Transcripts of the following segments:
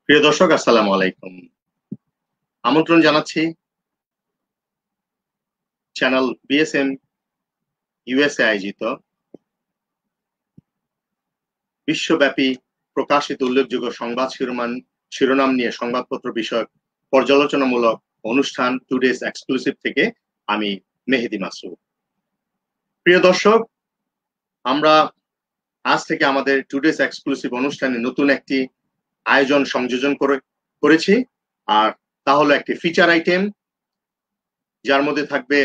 প্রিয় দর্শক, আসসালামু আলাইকুম। আমন্ত্রণ জানাচ্ছি চ্যানেল বিএসএম ইউএসএ আয়োজিত বিশ্বব্যাপী প্রকাশিত উল্লেখযোগ্য সংবাদ শিরোনাম নিয়ে সংবাদপত্র বিষয়ক পর্যালোচনামূলক অনুষ্ঠান টুডেস এক্সক্লুসিভ থেকে আমি মেহেদী মাসুদ। প্রিয় দর্শক, আমরা আজ থেকে আমাদের টুডেস এক্সক্লুসিভ অনুষ্ঠানে নতুন একটি আয়োজন সংযোজন করেছি, আর তা হলো একটি ফিচার আইটেম, যার মধ্যে থাকবে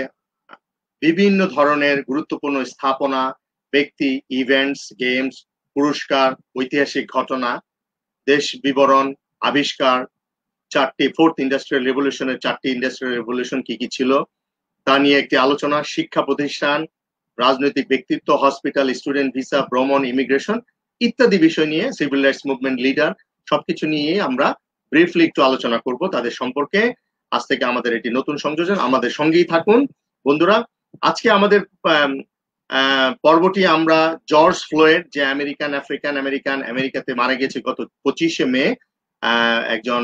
বিভিন্ন ধরনের গুরুত্বপূর্ণ স্থাপনা, ব্যক্তি, ইভেন্টস, গেমস, পুরস্কার, ঐতিহাসিক ঘটনা, দেশ বিবরণ, আবিষ্কার, ফোর্থ ইন্ডাস্ট্রিয়াল রেভলিউশনের 4টি ইন্ডাস্ট্রিয়াল রেভলিউশন কি কি ছিল তা নিয়ে একটি আলোচনা, শিক্ষা প্রতিষ্ঠান, রাজনৈতিক ব্যক্তিত্ব, হসপিটাল, স্টুডেন্ট ভিসা, ভ্রমণ, ইমিগ্রেশন ইত্যাদি বিষয় নিয়ে, সিভিল রাইটস মুভমেন্ট লিডার, সবকিছু নিয়ে আমরা ব্রিফলি একটু আলোচনা করব তাদের সম্পর্কে। আজ থেকে আমাদের এটি নতুন সংযোজন, আমাদের সঙ্গেই থাকুন বন্ধুরা। আজকে আমাদের পর্বটি আমরা জর্জ ফ্লয়েড, যে আমেরিকাতে মারা গেছে গত 25শে মে, একজন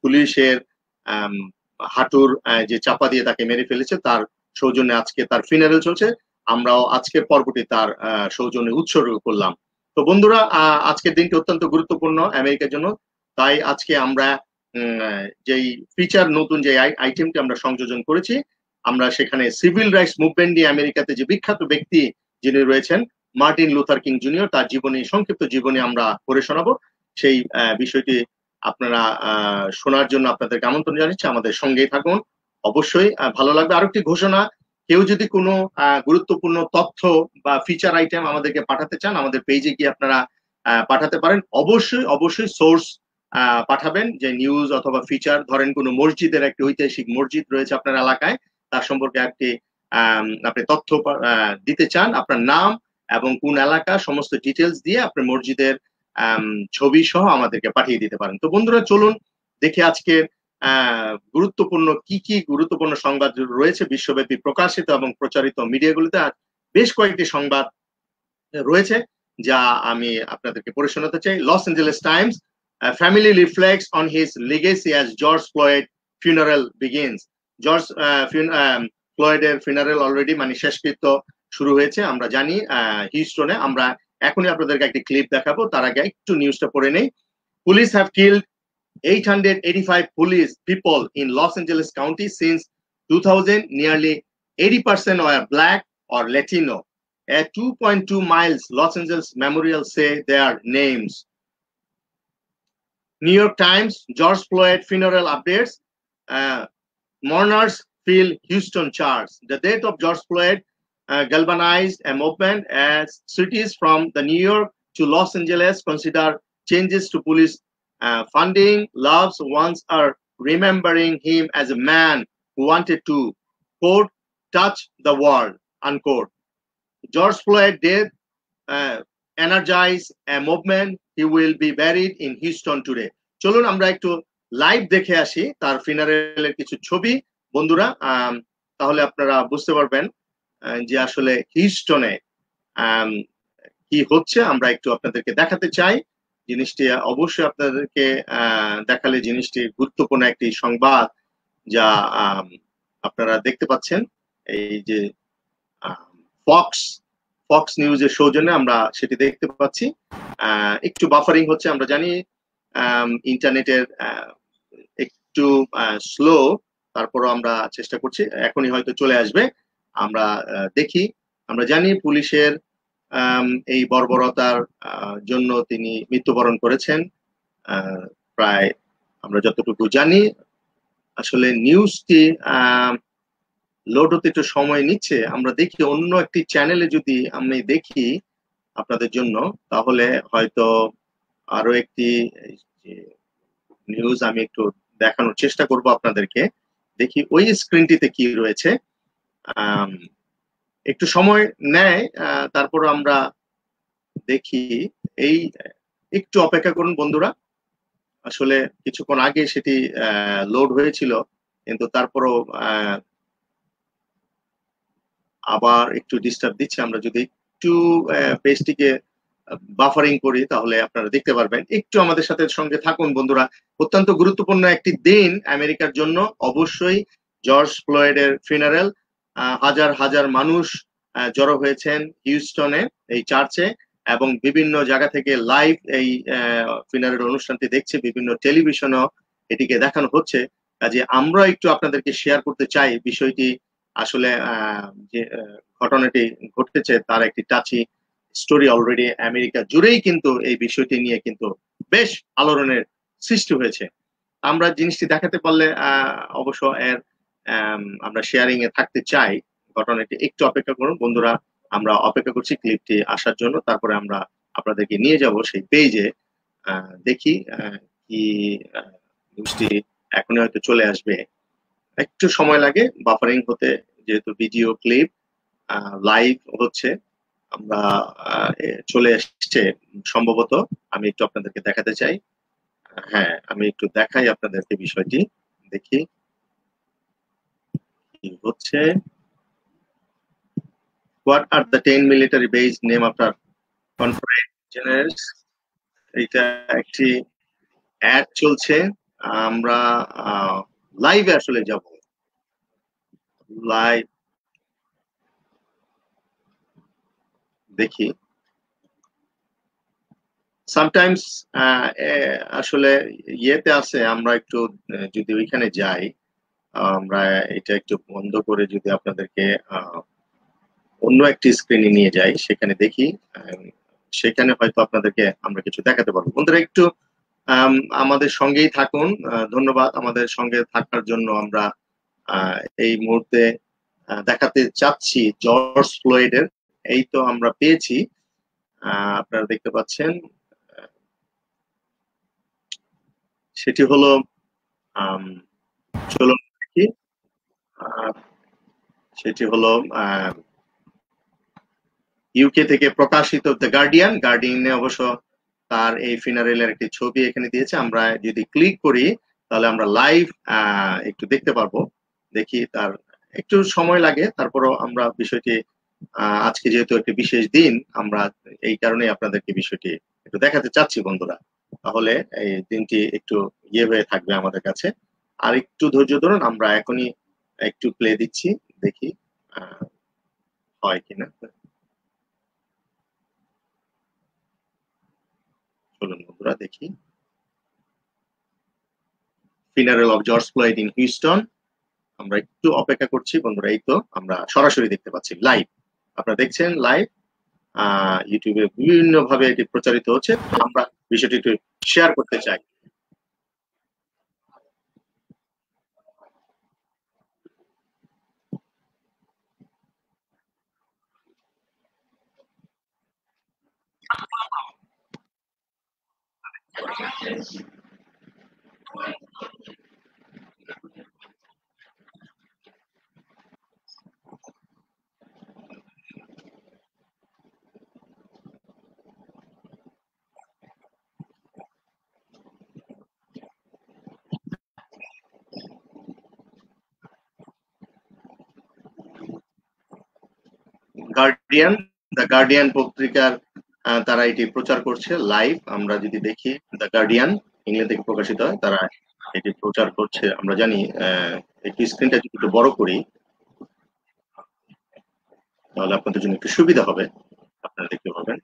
পুলিশের হাঁটুর যে চাপা দিয়ে তাকে মেরে ফেলেছে, তার সৌজন্যে আজকে তার ফিনারেল চলছে। আমরাও আজকের পর্বটি তার সৌজন্যে উৎসর্গ করলাম। তো বন্ধুরা, আজকের দিনটি অত্যন্ত গুরুত্বপূর্ণ আমেরিকার জন্য, তাই আজকে আমরা যেই ফিচার নতুন যে আইটেমটি আমরা সংযোজন করেছি, আমরা সেখানে সিভিল রাইটস মুভমেন্ট নিয়ে আমেরিকাতে যে বিখ্যাত ব্যক্তি যিনি রয়েছেন, মার্টিন লুথার কিং জুনিয়র, তার জীবনী, সংক্ষিপ্ত জীবনী আমরা পড়ে শোনাবো। সেই বিষয়টি আপনারা শোনার জন্য আপনাদেরকে আমন্ত্রণ জানাচ্ছি, আমাদের সঙ্গেই থাকুন, অবশ্যই ভালো লাগবে। আরেকটি ঘোষণা, কেউ যদি কোনো গুরুত্বপূর্ণ তথ্য বা ফিচার আইটেম আমাদেরকে পাঠাতে চান, আমাদের পেজে গিয়ে আপনারা পাঠাতে পারেন। অবশ্যই সোর্স পাঠাবেন, যে নিউজ অথবা ফিচার, ধরেন কোনো মসজিদের, একটি ঐতিহাসিক মসজিদ রয়েছে আপনার এলাকায়, তার সম্পর্কে একটি আপনি তথ্য দিতে চান, আপনার নাম এবং কোন এলাকা, সমস্ত ডিটেলস দিয়ে আপনি মসজিদের ছবি সহ আমাদেরকে পাঠিয়ে দিতে পারেন। তো বন্ধুরা, চলুন দেখে আজকের গুরুত্বপূর্ণ সংবাদ রয়েছে বিশ্বব্যাপী প্রকাশিত এবং প্রচারিত মিডিয়াগুলোতে। বেশ কয়েকটি সংবাদ রয়েছে যা আমি আপনাদেরকে পড়ে শোনাতে চাই। Los Angeles Times, family reflects on his legacy as George Floyd funeral begins. George ফ্লয়েডের ফিনারেল অলরেডি মানে শেষকৃত্য শুরু হয়েছে, আমরা জানি হিউস্টনে। আমরা এখনই আপনাদেরকে একটি ক্লিপ দেখাবো, তার আগে একটু নিউজটা পড়ে নেই। Police have killed 885 police people in Los Angeles County since 2000. Nearly 80% were black or Latino. At 2.2 miles, Los Angeles Memorial say their names. New York Times, George Floyd funeral updates. Mourners feel Houston charge. The death of George Floyd galvanized a movement as cities from the New York to Los Angeles consider changes to police funding. Loved ones are remembering him as a man who wanted to, quote, touch the world, unquote. George Floyd death energize a movement. He will be buried in Houston today. চলুন আমরা একটু live দেখে আসি তার ফিনারেলের কিছু ছবি বন্ধুরা, তাহলে আপনারা বুঝতে পারবেন যে আসলে হিউস্টনে কি হচ্ছে। আমরা একটু আপনাদেরকে দেখাতে চাই জিনিসটি, অবশ্যই আপনাদেরকে দেখালে জিনিসটি গুরুত্বপূর্ণ একটি সংবাদ যা আপনারা দেখতে পাচ্ছেন। এই যে ফক্স নিউজের সৌজন্যে আমরা সেটি দেখতে পাচ্ছি। একটু বাফারিং হচ্ছে, আমরা জানি ইন্টারনেটের একটু স্লো, তারপরও আমরা চেষ্টা করছি, এখনই হয়তো চলে আসবে। আমরা দেখি, আমরা জানি পুলিশের এই বর্বরতার জন্য তিনি মৃত্যুবরণ করেছেন, প্রায় আমরা যতটুকু জানি। আসলে নিউজটি লোড হতে একটু সময় নিচ্ছে। আমরা দেখি অন্য একটি চ্যানেলে যদি আমি দেখি আপনাদের জন্য, তাহলে হয়তো আরো একটি নিউজ আমি একটু দেখানোর চেষ্টা করব আপনাদেরকে। দেখি ওই স্ক্রিনটিতে কি রয়েছে, একটু সময় নেয়, তারপর আমরা দেখি। এই একটু অপেক্ষা করুন বন্ধুরা, আসলে কিছুক্ষণ আগে সেটি লোড হয়েছিল, কিন্তু তারপরও আবার একটু ডিস্টার্ব দিচ্ছে। আমরা যদি একটু পেজটিকে বাফারিং করি তাহলে আপনারা দেখতে পারবেন। একটু আমাদের সাথে সঙ্গে থাকুন বন্ধুরা। অত্যন্ত গুরুত্বপূর্ণ একটি দিন আমেরিকার জন্য। অবশ্যই জর্জ ফ্লয়েডের ফিনারেল, হাজার হাজার মানুষ জড়ো হয়েছেন হিউস্টনে এই চার্চে, এবং বিভিন্ন জায়গা থেকে লাইভ এই ফিনারেল অনুষ্ঠানটি দেখছে, বিভিন্ন টেলিভিশনও এটিকে দেখানো হচ্ছে। কাজে আমরা একটু আপনাদেরকে শেয়ার করতে চাই বিষয়টি। আসলে যে ঘটনাটি ঘটেছে তার একটি টাচি স্টোরি অলরেডি আমেরিকা জুড়েই কিন্তু এই বিষয়টি নিয়ে কিন্তু বেশ আলোড়নের সৃষ্টি হয়েছে। আমরা জিনিসটি দেখাতে পারলে অবশ্য এর আমরা শেয়ারিং এ থাকতে চাই। ঘটনাটি একটু অপেক্ষা করুন বন্ধুরা, আমরা অপেক্ষা করছি ক্লিপটি আসার জন্য, তারপরে আমরা আপনাদেরকে নিয়ে যাব সেই পেজে। দেখি কি নিউজটি এখনই হয়তো চলে আসবে, একটু সময় লাগে বাফারিং হতে, যেহেতু ভিডিও ক্লিপ লাইভ হচ্ছে। আমরা চলে এসছে সম্ভবত, আমি একটু আপনাদেরকে দেখাতে চাই। হ্যাঁ, আমি একটু দেখাই আপনাদেরকে বিষয়টি, দেখি কি হচ্ছে। What are the 10 military base name after Confederate generals? এটা একটি অ্যাড চলছে, আমরা লাইভে আসলে যাব। লাইভ দেখি। সামটাইমস আসলে ইয়েতে আছে, আমরা একটু যদি ওইখানে যাই, আমরা এটা একটু বন্ধ করে যদি আপনাদেরকে অন্য একটি স্ক্রিনে নিয়ে যাই, সেখানে দেখি, সেখানে হয়তো আপনাদেরকে আমরা কিছু দেখাতে পারবো। বন্ধুরা একটু আমাদের সঙ্গেই থাকুন। ধন্যবাদ আমাদের সঙ্গে থাকার জন্য। আমরা এই মুহূর্তে দেখাতে চাচ্ছি জর্জ ফ্লয়েডের, এই তো আমরা পেয়েছি, আপনারা দেখতে পাচ্ছেন। সেটি হলো চলুন দেখি, সেটি হলো ইউকে থেকে প্রকাশিত দ্য গার্ডিয়ান। গার্ডিয়ানে অবশ্য তার এই ফিনারেলের একটি ছবি এখানে দিয়েছে। আমরা যদি ক্লিক করি তাহলে আমরা লাইভ একটু দেখতে পারবো। দেখি, তার একটু সময় লাগে, তারপরও আমরা বিষয়টি আজকে যেহেতু একটি বিশেষ দিন, আমরা এই কারণে আপনাদেরকে বিষয়টি একটু দেখাতে চাচ্ছি বন্ধুরা। তাহলে এই দিনটি একটু ইয়ে হয়ে থাকবে আমাদের কাছে। আর একটু ধৈর্য ধরুন, আমরা এখনই একটু প্লে দিচ্ছি, দেখি হয় কিনা। চলুন বন্ধুরা দেখি, funeral of George Floyd in Houston. আমরা একটু অপেক্ষা করছি বন্ধুরা। এই তো আমরা সরাসরি দেখতে পাচ্ছি লাইভ, আপনারা দেখছেন লাইভ। ইউটিউবে বিভিন্ন ভাবে এটি প্রচারিত হচ্ছে, আমরা বিষয়টি একটু শেয়ার করতে চাই। গার্ডিয়ান, দ্য গার্ডিয়ান পত্রিকার তারা এটি প্রচার করছে লাইভ। আমরা যদি দেখি, দ্য গার্ডিয়ান ইংল্যান্ড থেকে প্রকাশিত হয়, তারা এটি প্রচার করছে। আমরা জানি একটু স্ক্রিনটা যদি একটু বড় করি তাহলে আপনাদের জন্য একটু সুবিধা হবে, আপনারা দেখতে পাবেন।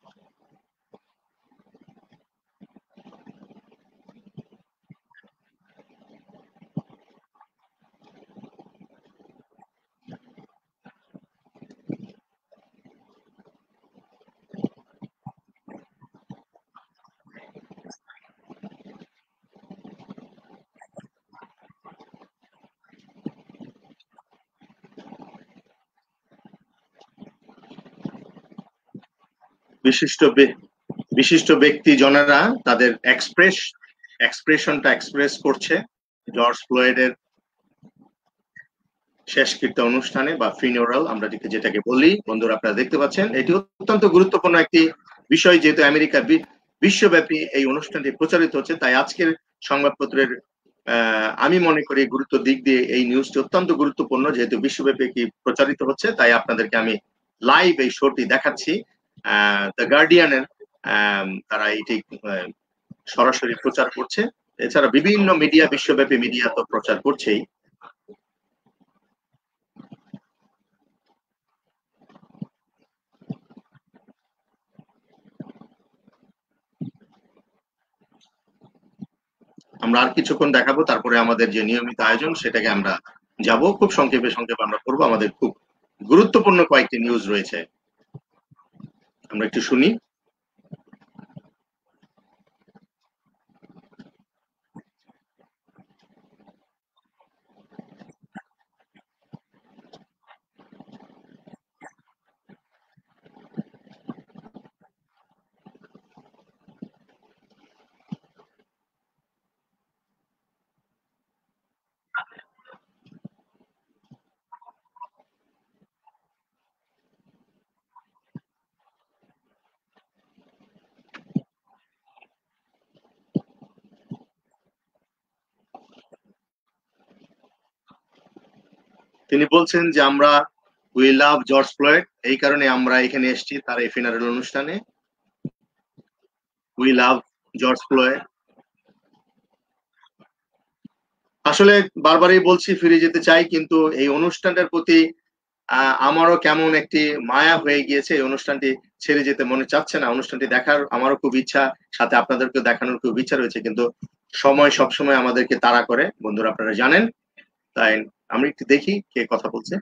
বিশিষ্ট ব্যক্তি জনেরা তাদের এক্সপ্রেশনটা এক্সপ্রেস করছে জর্জ ফ্লয়েডের শেষকৃত্য অনুষ্ঠানে বা ফিনারেল আমরা যেটাকে বলি। বন্ধুরা আপনারা দেখতে পাচ্ছেন, এটি অত্যন্ত গুরুত্বপূর্ণ একটি বিষয়, যেহেতু আমেরিকা বিশ্বব্যাপী এই অনুষ্ঠানটি প্রচারিত হচ্ছে। তাই আজকের সংবাদপত্রের আমি মনে করি গুরুত্ব দিক দিয়ে এই নিউজটি অত্যন্ত গুরুত্বপূর্ণ, যেহেতু বিশ্বব্যাপী কি প্রচারিত হচ্ছে। তাই আপনাদেরকে আমি লাইভ এই শোটি দেখাচ্ছি। দ্য গার্ডিয়ানের তারা এটি সরাসরি প্রচার করছে। এছাড়া বিভিন্ন মিডিয়া, বিশ্বব্যাপী মিডিয়া তো প্রচার করছেই। আমরা আর কিছুক্ষণ দেখাবো, তারপরে আমাদের যে নিয়মিত আয়োজন সেটাকে আমরা যাব। খুব সংক্ষেপে সংক্ষেপে আমরা করবো, আমাদের খুব গুরুত্বপূর্ণ কয়েকটি নিউজ রয়েছে, আমরা একটু শুনি। তিনি বলছেন যে আমরা উই লাভ জর্জ ফ্লয়েড, এই কারণে আমরা এখানে এসেছি তার এই ফিনারেল অনুষ্ঠানে। We love George Floyd. আসলে বারবারই বলছি ফিরে যেতে চাই, কিন্তু এই অনুষ্ঠানটার প্রতি আমারও কেমন একটি মায়া হয়ে গিয়েছে। এই অনুষ্ঠানটি ছেড়ে যেতে মনে চাচ্ছে না। অনুষ্ঠানটি দেখার আমারও খুব ইচ্ছা, সাথে আপনাদেরকে দেখানোর খুব ইচ্ছা রয়েছে, কিন্তু সময় সবসময় আমাদেরকে তাড়া করে, বন্ধুরা আপনারা জানেন। তাই আমি একটু দেখি কে কথা বলছে।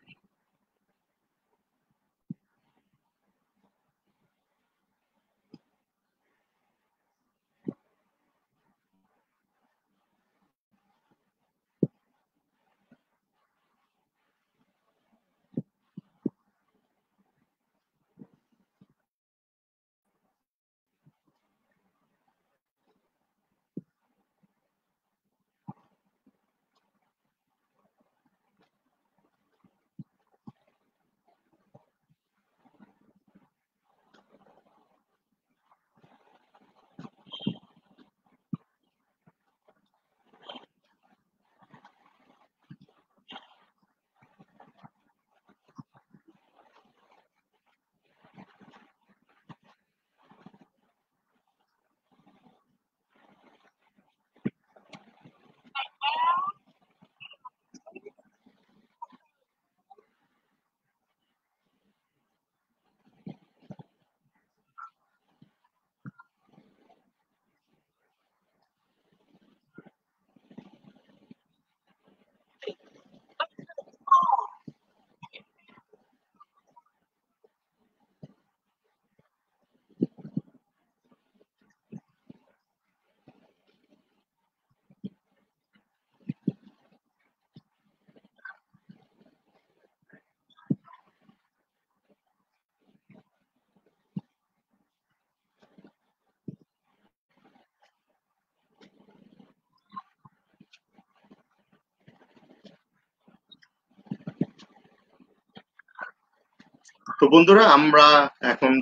তো বন্ধুরা আমরা এখন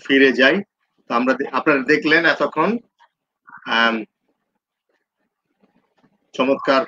ফিরে যাই। তো আমরা আপনারা দেখলেন এতক্ষণ চমৎকার।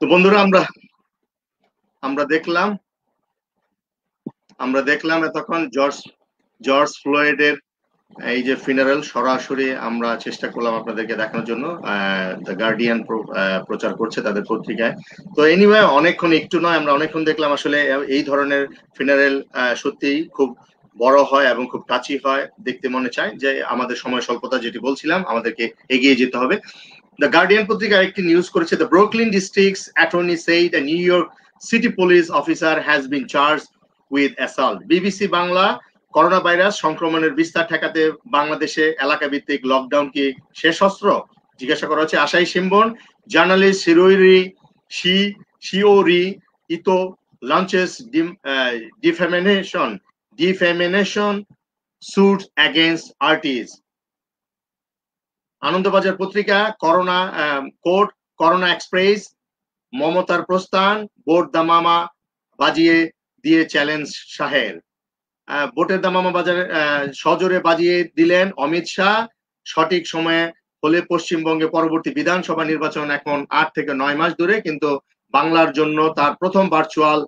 তো বন্ধুরা আমরা দেখলাম এতক্ষণ জর্জ ফ্লয়েডের এই যে ফিনারেল সরাসরি আমরা চেষ্টা করলাম আপনাদেরকে দেখানোর জন্য। দ্য গার্ডিয়ান প্রচার করছে তাদের পত্রিকায়। তো এনিওয়ে অনেকক্ষণ একটু নয়, আমরা অনেকক্ষণ দেখলাম। আসলে এই ধরনের ফিনারেল সত্যিই খুব বড় হয় এবং খুব টাচি হয়, দেখতে মনে চায় যে আমাদের সময় স্বল্পতা, যেটি বলছিলাম, আমাদেরকে এগিয়ে যেতে হবে। দ্য গার্ডিয়ান পত্রিকা একটি নিউজ করেছে, the Brooklyn districts attorney said a New York City police officer has been charged with assault। BBC Bangla, corona virus সংক্রমণের বিস্তার ঠেকাতে বাংলাদেশে এলাকা ভিত্তিক লকডাউন কি শেষ অস্ত্র, জিজ্ঞাসা করা হচ্ছে। Asahi Shimbun, journalist Shiori Ito launches defamation suits against artists. Anandabazar Patrika, করোনা কোর্ট, করোনা এক্সপ্রেস, মমতার প্রস্থান, ভোট দামামা বাজিয়ে দিয়ে চ্যালেঞ্জ শাহের। ভোটের দামামা বাজারে সজোরে বাজিয়ে দিলেন অমিত শাহ। সঠিক সময়ে হলে পশ্চিমবঙ্গে পরবর্তী বিধানসভা নির্বাচন এখন 8 থেকে 9 মাস দূরে, কিন্তু বাংলার জন্য তার প্রথম ভার্চুয়াল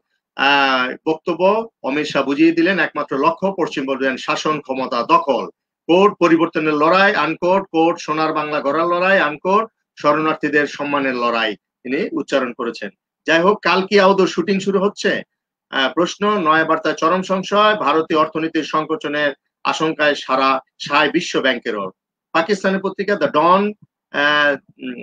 বক্তব্য অমিত শাহ বুঝিয়ে দিলেন একমাত্র লক্ষ্য পশ্চিমবঙ্গের শাসন ক্ষমতা দখল। কোর্ট পরিবর্তনের লড়াই, আনকোট, কোর্ট সোনার বাংলা গড়ার লড়াই, আনকোট শরণার্থীদের সম্মানের লড়াই তিনি উচ্চারণ করেছেন। যাই হোক, কাল কি আদৌ শুটিং শুরু হচ্ছে? প্রশ্ন। নয়া বার্তায় চরম সংশয়, ভারতীয় অর্থনীতির সংকোচনের আশঙ্কায় সায় বিশ্ব ব্যাংকেরও। পাকিস্তানের পত্রিকা দ্য ডন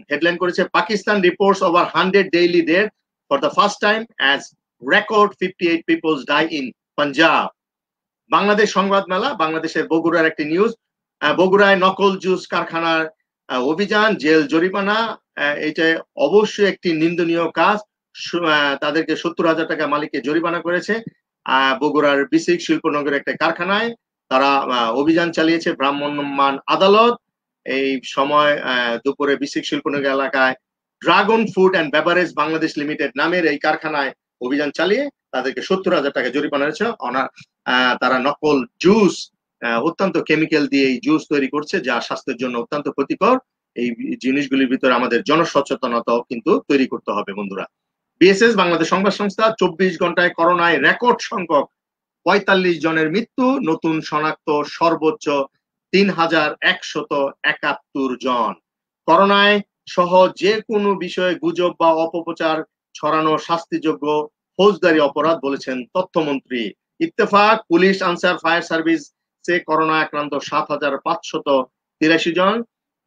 হেডলাইন করেছে, Pakistan reports over 100 daily death for the first time as record 58 peoples die in Punjab. Bangladesh সংবাদ মেলা, বাংলাদেশের বগুড়ার একটি নিউজ। বগুড়ায় নকল জুস কারখানার অভিযান, জেল জরিমানা। এটা অবশ্যই একটি নিন্দনীয় কাজ। তাদেরকে 70,000 টাকা মালিককে জরিমানা করেছে। বগুড়ার বিসিক শিল্পনগরের একটা কারখানায় তারা অভিযান চালিয়েছে ভ্রাম্যমাণ আদালত। এই সময় দুপুরে বিসিক শিল্পনগর এলাকায় dragon food and beverage Bangladesh limited নামের এই কারখানায় অভিযান চালিয়ে তাদেরকে 70,000 টাকা জরিমানা হয়েছে। তারা নকল জুস, অত্যন্ত কেমিক্যাল দিয়ে এই জুস তৈরি করছে, যা স্বাস্থ্যের জন্য অত্যন্ত ক্ষতিকর। এই জিনিসগুলির ভিতরে আমাদের জনসচেতনতাও কিন্তু তৈরি করতে হবে বন্ধুরা। বিএসএস বাংলাদেশ সংবাদ সংস্থা, 24 ঘন্টায় করোনায় রেকর্ড সংখ্যক 45 জনের মৃত্যু, নতুন শনাক্ত সর্বোচ্চ 3,171 জন। করোনায় সহ যে কোনো বিষয়ে গুজব বা অপপ্রচার ছড়ানো শাস্তিযোগ্য ফৌজদারি অপরাধ বলেছেন তথ্যমন্ত্রী। ইত্তেফাক, পুলিশ, আনসার, ফায়ার সার্ভিসে করোনা আক্রান্ত 7,583 জন।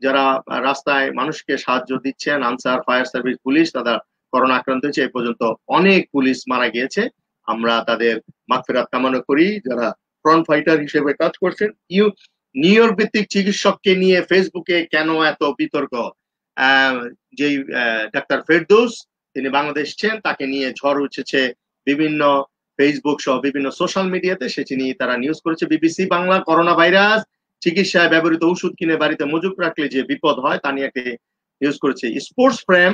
যারা রাস্তায় মানুষকে সাহায্য দিচ্ছেন, আনসার, ফায়ার সার্ভিস, পুলিশ, তারা করোনা আক্রান্ত হয়েছে। এই পর্যন্ত অনেক পুলিশ মারা গিয়েছে, আমরা তাদের মাগফিরাত কামনা করি যারা ফ্রন্ট ফাইটার হিসেবে কাজ করছেন। নিউ ইয়র্ক ভিত্তিক চিকিৎসককে নিয়ে ফেসবুকে কেন এত বিতর্ক? যেই ডাক্তার ফেরদৌস তিনি বাংলাদেশ ছিলেন, তাকে নিয়ে ঝড় উঠেছে বিভিন্ন ফেসবুক সহ বিভিন্ন সোশ্যাল মিডিয়াতে, সেটি নিয়ে তারা নিউজ করেছে। বিবিসি বাংলা, করোনা ভাইরাস চিকিৎসায় ব্যবহৃত ওষুধ কিনে বাড়িতে মজুত রাখলে যে বিপদ হয় তা নিয়ে একটি নিউজ করেছে। স্পোর্টস ফ্রেম,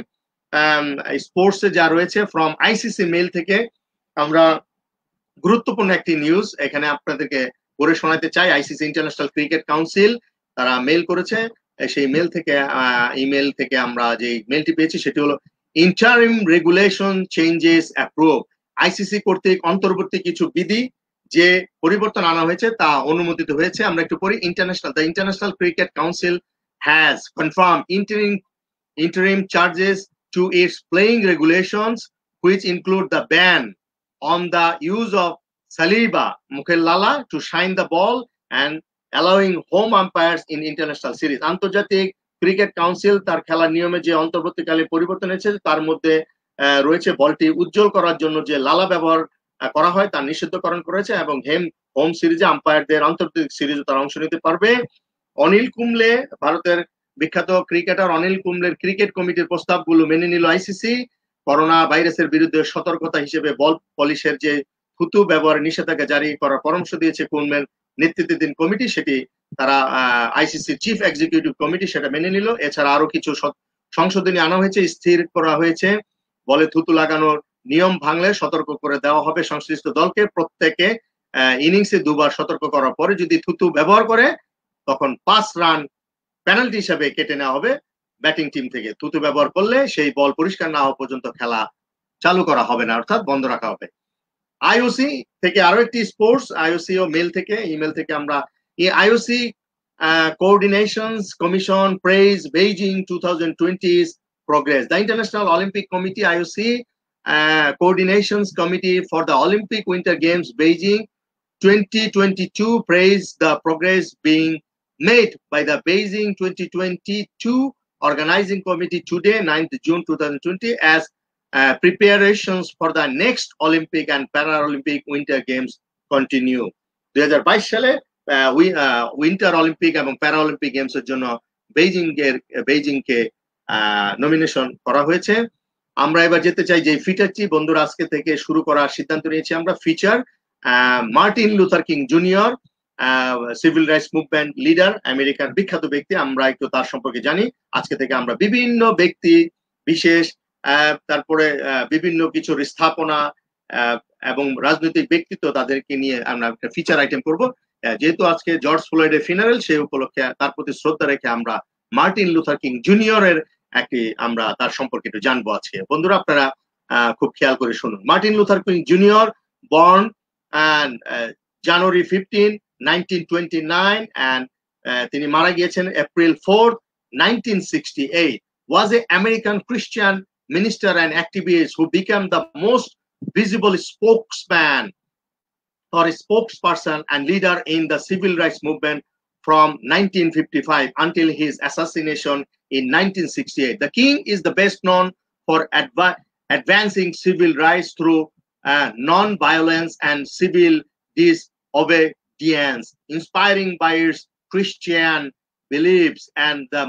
স্পোর্টসে যা রয়েছে ফ্রম আইসিসি মেল থেকে আমরা গুরুত্বপূর্ণ একটি নিউজ এখানে আপনাদেরকে পড়ে শোনাতে চাই। আইসিসি ইন্টারন্যাশনাল ক্রিকেট কাউন্সিল তারা মেল করেছে, সেই মেল থেকে ইমেল থেকে আমরা যে মেলটি পেয়েছি সেটি হলো interim regulation changes approve. ICC কর্তৃক অন্তর্বর্তী কিছু বিধি যে পরিবর্তন আনা হয়েছে তা অনুমোদিত হয়েছে। আমরা একটু পড়ি। The international cricket council has confirm interim charges to its playing regulations, which include the ban on the use of saliva, মুখের লালা, to shine the ball and allowing home umpires in international series. আন্তর্জাতিক cricket council তার খেলার নিয়মে যে অন্তর্বর্তীকালীন পরিবর্তন হয়েছে তার মধ্যে রয়েছে বলটি উজ্জ্বল করার জন্য যে লালা ব্যবহার করা হয় তা নিষিদ্ধকরণ করেছে, এবং হোম সিরিজে আম্পায়ারদের আন্তর্জাতিক সিরিজে তারা অংশ নিতে পারবে। অনিল কুম্বলে, ভারতের বিখ্যাত ক্রিকেটার অনিল কুম্বলের ক্রিকেট কমিটির প্রস্তাবগুলো মেনে নিল আইসিসি। করোনা ভাইরাসের বিরুদ্ধে সতর্কতা হিসেবে বল পলিশের যে থুতু ব্যবহারের নিষেধাজ্ঞা জারি করার পরামর্শ দিয়েছে কুম্বলের নেতৃত্বাধীন কমিটি, সেটি তারা আইসিসি চিফ এক্সিকিউটিভ কমিটি সেটা মেনে নিল। এছাড়া আরো কিছু সংশোধনী আনা হয়েছে, স্থির করা হয়েছে বলে থুতু লাগানোর নিয়ম ভাঙলে সতর্ক করে দেওয়া হবে সংশ্লিষ্ট দলকে। প্রত্যেকে ইনিংসে 2 বার সতর্ক করার পরে যদি থুতু ব্যবহার করে তখন 5 রান পেনাল্টি হিসাবে কেটে নেওয়া হবে ব্যাটিং টিম থেকে। থুতু ব্যবহার করলে সেই বল পরিষ্কার না হওয়া পর্যন্ত খেলা চালু করা হবে না, অর্থাৎ বন্ধ রাখা হবে। আইওসি থেকে আরো একটি স্পোর্টস, আইওসি ও মেল থেকে ইমেল থেকে আমরা IOC coordinations commission praise Beijing 2020's progress. The International Olympic Committee IOC coordinations committee for the Olympic Winter Games Beijing 2022 praised the progress being made by the Beijing 2022 organizing committee today, 9th June 2020, as preparations for the next Olympic and Paralympic Winter Games continue. 2022 সালে winter Olympic এবং Paralympic games এর জন্য বেইজিংকে nomination করা হয়েছে। আমরা এবার যেতে চাই যে ফিচারটি বন্ধুরা আজকে থেকে শুরু করার সিদ্ধান্ত নিয়েছি আমরা। Feature Martin Luther king junior civil rights movement leader, আমেরিকার বিখ্যাত ব্যক্তি। আমরা একটু তার সম্পর্কে জানি। আজকে থেকে আমরা বিভিন্ন ব্যক্তি বিশেষ, তারপরে বিভিন্ন কিছুর স্থাপনা এবং রাজনৈতিক ব্যক্তিত্ব, তাদেরকে নিয়ে আমরা একটা ফিচার আইটেম করব। যেহেতু আজকে জর্জ ফ্লয়েডের ফিনারেল, সেই উপলক্ষে তার প্রতি শ্রদ্ধা রেখে আমরা মার্টিন লুথার কিং জুনিয়রের আমরা তার সম্পর্কে একটু জানবো আজকে। বন্ধুরা, আপনারা খুব খেয়াল করে শুনুন। Martin Luther king junior, born January 15, 1929, and তিনি মারা গিয়েছেন April 4, 1968, was an American Christian minister and activist who became the most visible spokesman or spokesperson and leader in the civil rights movement from 1955 until his assassination in 1968. The king is the best known for advancing civil rights through non-violence and civil disobedience, inspiring by its Christian beliefs and the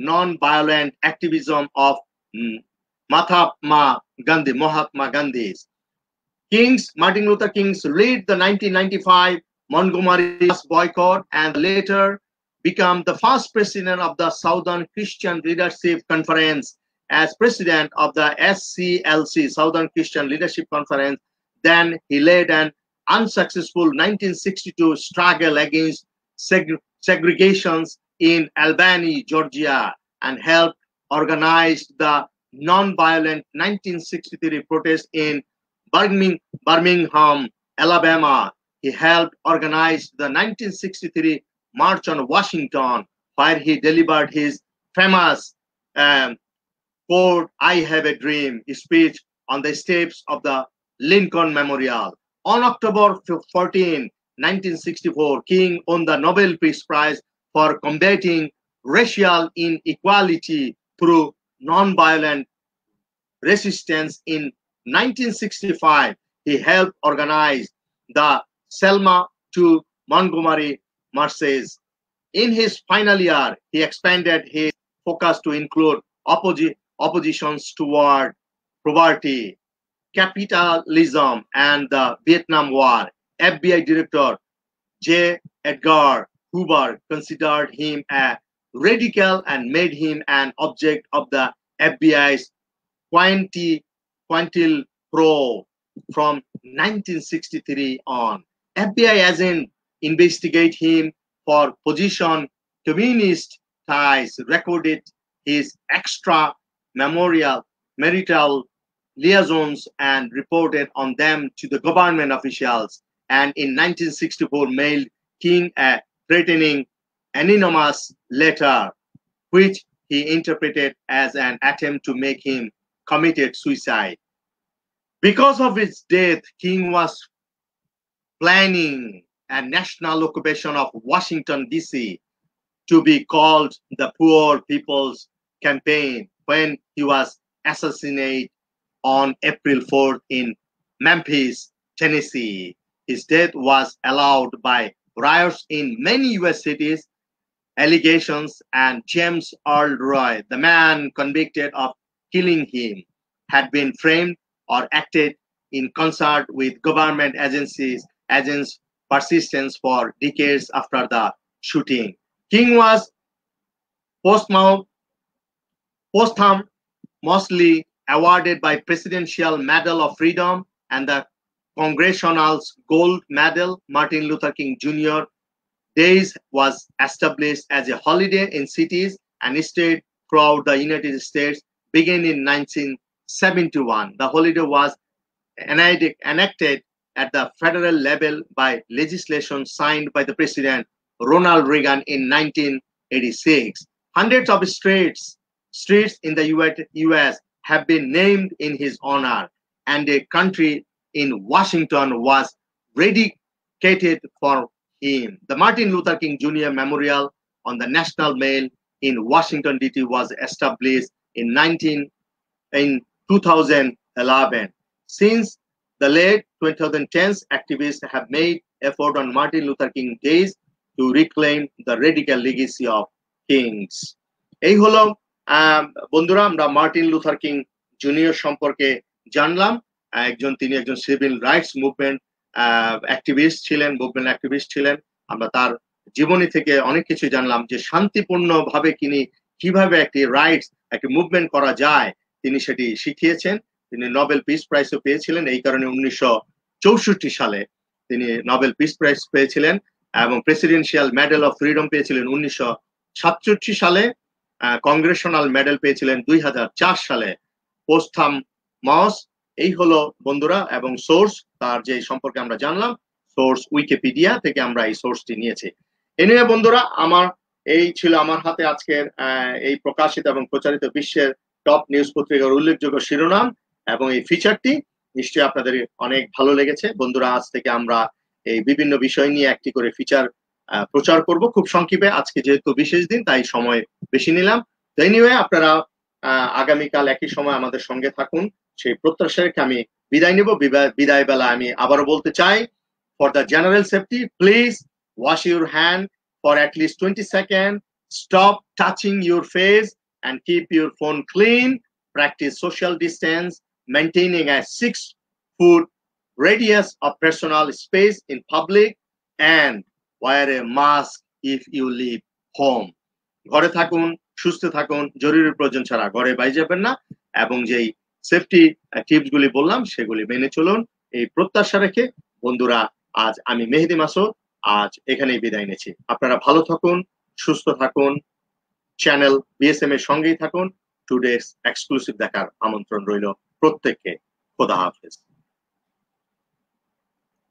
non-violent activism of Mahatma Gandhi. Martin Luther King led the 1995 Montgomery bus boycott and later became the first president of the Southern Christian Leadership Conference. As president of the SCLC, Southern Christian Leadership Conference, then he led an unsuccessful 1962 struggle against segregations in Albany, Georgia, and helped organize the non-violent 1963 protest in Birmingham, Alabama. He helped organize the 1963 March on Washington, where he delivered his famous quote, "I have a dream" speech on the steps of the Lincoln Memorial. On October 14, 1964, King won the Nobel Peace Prize for combating racial inequality through nonviolent resistance. In 1965, he helped organize the Selma to Montgomery marches. In his final year, he expanded his focus to include oppositions toward poverty, capitalism, and the Vietnam War. FBI Director J. Edgar Hoover considered him a radical and made him an object of the FBI's Quintil probe from 1963 on. FBI agents investigate him for position communist ties, recorded his marital liaisons, and reported on them to the government officials. And in 1964, mailed King a threatening anonymous letter, which he interpreted as an attempt to make him commit suicide. Because of his death, King was planning a national occupation of Washington, D.C. to be called the Poor People's Campaign when he was assassinated on April 4th in Memphis, Tennessee. His death was allowed by riots in many U.S. cities, allegations, and James Earl Roy, the man convicted of killing him, had been framed or acted in concert with government agents' persistence for decades after the shooting. King was posthumously awarded by Presidential Medal of Freedom and the Congressional Gold Medal. Martin Luther King Jr. Days was established as a holiday in cities and states throughout the United States beginning in 1971. The holiday was enacted at the federal level by legislation signed by the President Ronald Reagan in 1986. Hundreds of streets in the U.S. have been named in his honor, and a country in Washington was dedicated for him. The Martin Luther King Jr. Memorial on the National Mall in Washington, D.C. was established in 2011. Since the late 2010s, activists have made effort on Martin Luther King Days to reclaim the radical legacy of Kings. এই হলো বন্ধুরা, আমরা Martin Luther king junior সম্পর্কে জানলাম। তিনি একজন civil rights movement activist ছিলেন, movement activist ছিলেন। আমরা তার জীবনী থেকে অনেক কিছু জানলাম যে শান্তিপূর্ণ ভাবে তিনি কিভাবে একটি রাইটস, একটি মুভমেন্ট করা যায় তিনি সেটি শিখিয়েছেন। তিনি নোবেল পিস প্রাইজও পেয়েছিলেন, এই কারণে 1964 সালে তিনি নোবেল পিস প্রাইজ পেয়েছিলেন এবং প্রেসিডেন্সিয়াল মেডেল অফ ফ্রিডম পেয়েছিলেন 1967 সালে। কংগ্রেশনাল মেডেল পেয়েছিলেন 2004 সালে। পোস্থাম মস। এই হলো বন্ধুরা, এবং সোর্স তার যে সম্পর্কে আমরা জানলাম, সোর্স উইকিপিডিয়া থেকে আমরা এই সোর্সটি নিয়েছি। এনিওয়ে বন্ধুরা, এই ছিল আমার হাতে আজকের এই প্রকাশিত এবং প্রচারিত বিশ্বের টপ নিউজ পত্রিকার উল্লেখযোগ্য শিরোনাম এবং এই ফিচারটি নিশ্চয়ই আপনাদের অনেক ভালো লেগেছে। বন্ধুরা, আজ থেকে আমরা এই বিভিন্ন বিষয় নিয়ে একটি করে ফিচার প্রচার করব খুব সংক্ষেপে। আজকে যেহেতু বিশেষ দিন তাই সময় বেশি নিলাম। এনিওয়ে আপনারা আগামীকাল একই সময় আমাদের সঙ্গে থাকুন, সেই প্রত্যাশা রেখে আমি বিদায় নেব। বিদায় বেলা আমি আবারও বলতে চাই, for the general safety please wash your hand for at least 20 seconds, stop touching your face and keep your phone clean, practice social distance, maintaining a 6-foot radius of personal space in public, and wear a mask if you leave home. ঘরে থাকুন, সুস্থ থাকুন, জরুরি প্রয়োজন ছাড়া ঘরে বাইরে যাবেন না, এবং যেই সেফটি টিপস গুলি বললাম সেগুলি মেনে চলুন, এই প্রত্যাশা রেখে বন্ধুরা আজ আমি মেহেদী মাসুদ আজ এখানেই বিদায় নিচ্ছি। আপনারা ভালো থাকুন, সুস্থ থাকুন, চ্যানেল বিএসএম এর সঙ্গেই থাকুন। টুডেস এক্সক্লুসিভ দেখার আমন্ত্রণ রইল প্রত্যেককে। খোদা হাফেজ।